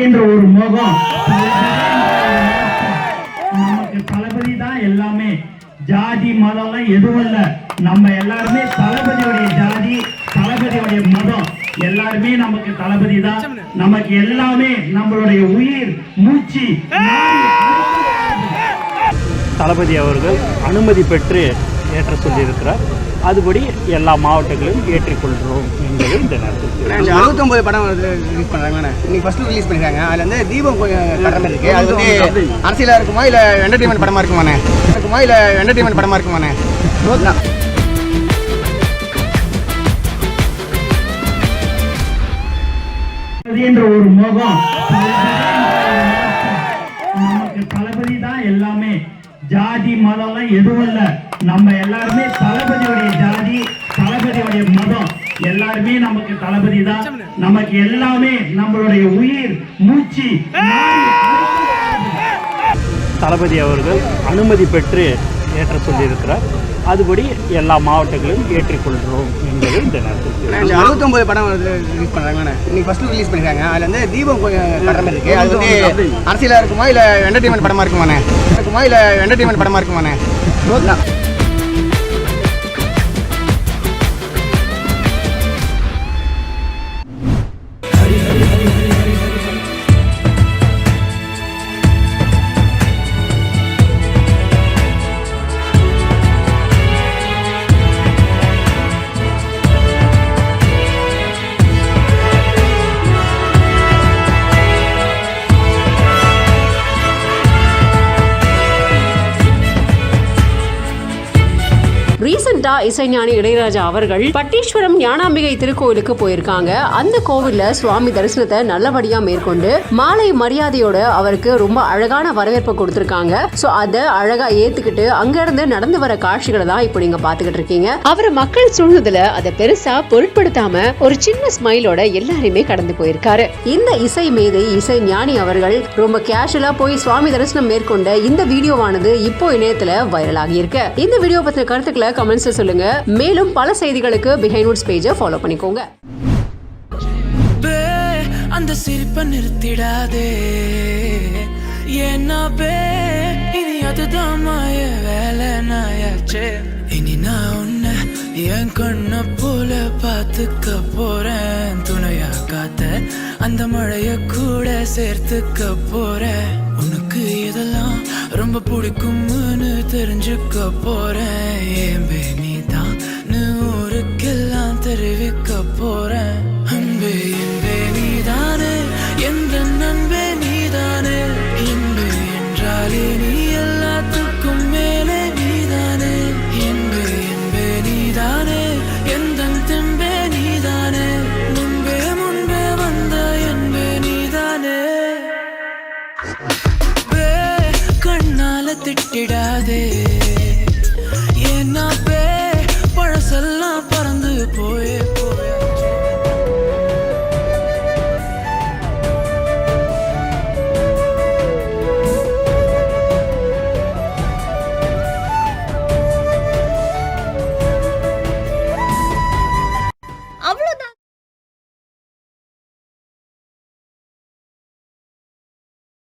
என்ற ஒரு மோகம் நமக்கு தளபதி தான் எல்லாமே. ஜாதி மதம்லாம் எதுவும் இல்ல, நம்ம எல்லாருமே தளபதியுடைய ஜாதி, தளபதியுடைய மதம் எல்லாருமே நமக்கு தளபதி தான். நமக்கு எல்லாமே நம்மளுடைய உயிர் மூச்சு. தளபதி அவர்கள் அனுமதி பெற்று ஏற்ற சொல்லியிருக்கிறார். அதுபடி எல்லா மாவட்டங்களும் ஏற்றிக்கொள்கிறோம் என்பது இந்த நேரத்தில் 69 படம் ரிலீஸ் பண்ணுறாங்க. இன்னைக்கு ஃபர்ஸ்ட் ரிலீஸ் பண்ணிருக்காங்க. அதில் வந்து தீபம் படம் இருக்கு. அது வந்து அரசியலாக இருக்குமா இல்லை என்டர்டைன்மெண்ட் படமா இருக்குமாண்ணே? இல்லை என்டர்டைன்மெண்ட் படமா இருக்குமாண்ணே? என்ற ஒரு மோகம் நமக்கு தளபதி தான் எல்லாமே. ஜாதி மதம்லாம் எதுவும் இல்ல, நம்ம எல்லாருமே தளபதியுடைய ஜாதி, தளபதியுடைய மதம் எல்லாருமே நமக்கு தளபதி தான். நமக்கு எல்லாமே நம்மளுடைய உயிர் மூச்சு. தளபதி அவர்கள் அனுமதி பெற்று ஏற்ற சொல்லியிருக்கிறார். அதுபடி எல்லா மாவட்டங்களும் ஏற்றிக்கொள்கிறோம் என்பது இந்த நேரத்தில் 69 படம் ரிலீஸ் பண்ணுறாங்க. இன்னைக்கு ஃபர்ஸ்ட் ரிலீஸ் பண்ணிருக்காங்க. அதில் வந்து தீபம் படம் இருக்கு. அது வந்து அரசியலாக இருக்குமா இல்லை என்டர்டைன்மெண்ட் படமா இருக்குமாண்ணே? இல்லை என்டர்டைன்மெண்ட் படமா இருக்குமாண்ணே? ரீசெண்டா இசைஞானி இளையராஜா அவர்கள் பட்டீஸ்வரம் ஞானாம்பிகை திருக்கோயிலுக்கு போயிருக்காங்க. அந்த கோவில்ல சுவாமி தரிசனத்தை நல்லபடியா மேற்கொண்டு மாலை மரியாதையோட அவருக்கு ரொம்ப அழகான வரவேற்பு கொடுத்திருக்காங்க. சோ அதை அழகா ஏத்துக்கிட்டு அங்க இருந்து நடந்து வர காட்சிகளை தான் இப்போ நீங்க பாத்துக்கிட்டு இருக்கீங்க. அவர் மக்கள் சூழ்நிலை அதை பெருசா பொருட்படுத்தாம ஒரு சின்ன ஸ்மைலோட எல்லாருமே கடந்து போயிருக்காரு. இந்த இசை மேதை இசை ஞானி அவர்கள் ரொம்ப கேஷுவலா போய் சுவாமி தரிசனம் மேற்கொண்ட இந்த வீடியோவானது இப்போ இணையத்துல வைரல் ஆகி இருக்கு. இந்த வீடியோ பத்தின கருத்துக்களை கமெண்ட்ஸ்ல சொல்லுங்க. மேலும் பல செய்திகளுக்கு பிஹைண்ட் வுட்ஸ் பேஜை ஃபாலோ பண்ணிக்கோங்க. அந்த சிரிப்பை நிறுத்திடாதே, ஏன்னா இனி அதுதான் மாய வேலை நாயாச்சே. இனி நான் உன்னை என் கண்ண போல பார்த்துக்க போறேன். துணையா காத்த அந்த மழைய கூட சேர்த்துக்க போறேன். உனக்கு இதெல்லாம் ரொம்ப பிடிக்கும்னு தெரிஞ்சுக்க போறேன். ஏம்பே நீதான் ஊருக்கெல்லாம் தெரிவிக்க போறேன். அன்பே என்பே நீதானே, எந்த நண்பே நீதானே. இன்பு என்றாலே நீ எல்லாத்துக்கும் மேலே நீதானே. இன்பு என்பே நீதானே, எந்த தெம்பே நீதானே. முன்பே முன்பே வந்த என்பே நீதானே. கண்ணால திட்டிடா